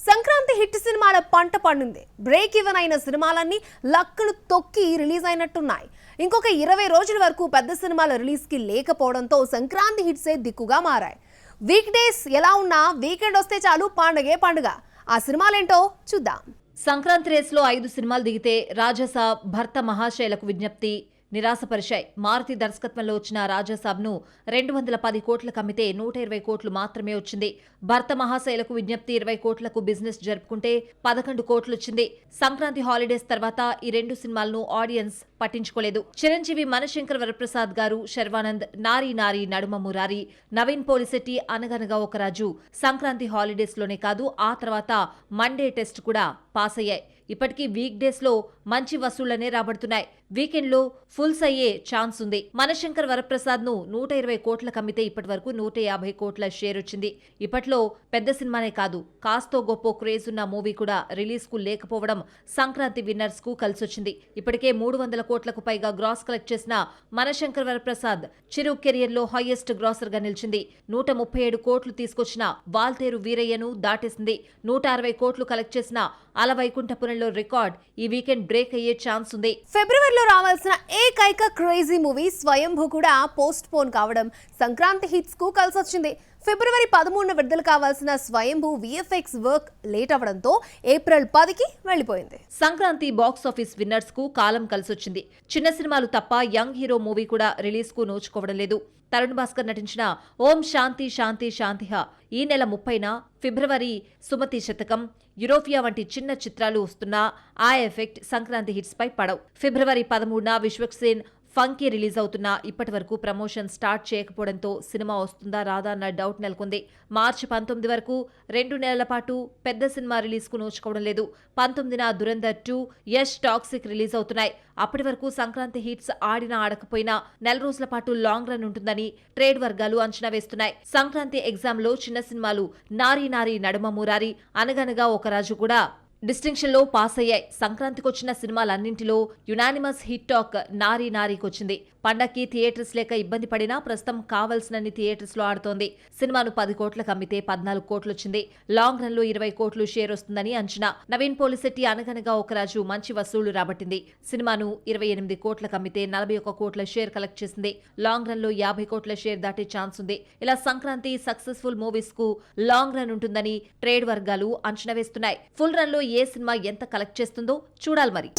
Sankranti hit సినిమాల పంట పండింది. బ్రేక్ ఈవెన్ అయిన సినిమాలన్నీ లక్కులు తొక్కి రిలీజ్ అయినట్టున్నాయి. ఇంకొక 20 రోజుల వరకు పెద్ద సినిమాల రిలీజ్కి లేకపోవడంతో సంక్రాంతి హిట్సే దిక్కుగా మారాయి. వీక్ డేస్ ఎలా ఉన్నా వీకెండ్ వస్తే చాలు పండుగే పండుగ. ఆ సినిమాలేంటో చూద్దాం. సంక్రాంతి రేస్లో 5 సినిమాలు దిగితే రాజాసాబ్, భర్త మహాశైలకు విజ్ఞప్తి నిరాశపరిచాయి. మారుతి దర్శకత్వంలో వచ్చిన రాజాసాబ్ను 210 కోట్లకు అమ్మితే 120 కోట్లు మాత్రమే వచ్చింది. భర్త మహాశైలకు విజ్ఞప్తి 20 కోట్లకు బిజినెస్ జరుపుకుంటే 11 కోట్లు వచ్చింది. సంక్రాంతి హాలిడేస్ తర్వాత ఈ 2 సినిమాలను ఆడియన్స్ పట్టించుకోలేదు. చిరంజీవి మనశంకర్ వరప్రసాద్ గారు, శర్వానంద్, నారీ నారీ నడుమ మురారి, నవీన్ పోలిశెట్టి, అనగనగా ఒక రాజు సంక్రాంతి హాలిడేస్ లోనే కాదు ఆ తర్వాత మండే టెస్ట్ కూడా పాస్ అయ్యాయి. ఇప్పటికీ వీక్ డేస్ లో మంచి వసూళ్లనే రాబడుతున్నాయి. వీకెండ్ లో ఫుల్స్ అయ్యే ఛాన్స్ ఉంది. మనశంకర్ వరప్రసాద్ ను 120 కోట్లకు అమ్మితే ఇప్పటి వరకు 150 కోట్ల షేర్ వచ్చింది. ఇప్పట్లో పెద్ద సినిమానే కాదు కాస్తో గొప్ప క్రేజ్ ఉన్న మూవీ కూడా రిలీజ్ కు లేకపోవడం సంక్రాంతి విన్నర్స్ కు కలిసొచ్చింది. ఇప్పటికే 300 కోట్లకు పైగా గ్రాస్ కలెక్ట్ చేసిన మనశంకర్ వరప్రసాద్ చిరు కెరియర్ లో హైయెస్ట్ గ్రాసర్ గా నిలిచింది. 137 కోట్లు తీసుకొచ్చిన వాల్తేరు వీరయ్యను దాటేసింది. 160 కోట్లు కలెక్ట్ చేసిన అలవైకుంఠపురంలో రికార్డ్ ఈ వీకెండ్ బ్రేక్ అయ్యే ఛాన్స్ ఉంది. ఫిబ్రవరిలో రావాల్సిన ఏకైక క్రేజీ మూవీ స్వయంభూ కూడా పోస్ట్ పోన్ కావడం సంక్రాంతి హిట్స్ కు కలిసొచ్చింది. ఫిబ్రవరి 13 విడుదల కావాల్సిన స్వయంభూ విఎఫ్ఎక్స్ వర్క్ లేట్ అవడంతో ఏప్రిల్ 10కి వెళ్లిపోయింది. సంక్రాంతి బాక్స్ ఆఫీస్ విన్నర్స్ కు కాలం కలిసొచ్చింది. చిన్న సినిమాలు తప్ప యంగ్ హీరో మూవీ కూడా రిలీజ్ కు నోచుకోవడం లేదు. తరుణ్ భాస్కర్ నటించిన ఓం శాంతి శాంతి శాంతిహ ఈ నెల 30న, ఫిబ్రవరి సుమతి శతకం, యూరోపియా వంటి చిన్న చిత్రాలు వస్తున్నా ఆ ఎఫెక్ట్ సంక్రాంతి హిట్స్ పై పడవు. ఫిబ్రవరి 13న విశ్వక్సేన్ ఫంకీ రిలీజ్ అవుతున్నా ఇప్పటి వరకు ప్రమోషన్ స్టార్ట్ చేయకపోవడంతో సినిమా వస్తుందా రాదా అన్న డౌట్ నెలకొంది. మార్చి 19 వరకు 2 నెలల పాటు పెద్ద సినిమా రిలీజ్ కు నోచుకోవడం లేదు. 19న దురంధర్ 2, యష్ టాక్సిక్ రిలీజ్ అవుతున్నాయి. అప్పటి వరకు సంక్రాంతి హిట్స్ ఆడినా ఆడకపోయినా నెల రోజుల పాటు లాంగ్ రన్ ఉంటుందని ట్రేడ్ వర్గాలు అంచనా వేస్తున్నాయి. సంక్రాంతి ఎగ్జామ్ లో చిన్న సినిమాలు నారీ నారీ నడుమ మురారి, అనగనగా ఒక రాజు కూడా డిస్టింక్షన్ లో పాస్ అయ్యాయి. సంక్రాంతికి వచ్చిన సినిమాలన్నింటిలో యునానిమస్ హిట్ టాక్ నారీ నారీకి వచ్చింది. పండక్కి థియేటర్స్ లేక ఇబ్బంది పడినా ప్రస్తుతం కావాల్సినన్ని థియేటర్స్ లో ఆడుతోంది. సినిమాను 10 కోట్లకు అమ్మితే 14 కోట్లు వచ్చింది. లాంగ్ రన్ లో 20 కోట్లు షేర్ వస్తుందని అంచనా. నవీన్ పోలిశెట్టి అనగనగా ఒక రాజు మంచి వసూళ్లు రాబట్టింది. సినిమాను 28 కోట్లకు అమ్మితే 41 కోట్ల షేర్ కలెక్ట్ చేసింది. లాంగ్ రన్ లో 50 కోట్ల షేర్ దాటే ఛాన్స్ ఉంది. ఇలా సంక్రాంతి సక్సెస్ఫుల్ మూవీస్ కు లాంగ్ రన్ ఉంటుందని ట్రేడ్ వర్గాలు అంచనా వేస్తున్నాయి. ఫుల్ రన్ లో ఏ సినిమా ఎంత కలెక్ట్ చేస్తుందో చూడాలి మరి.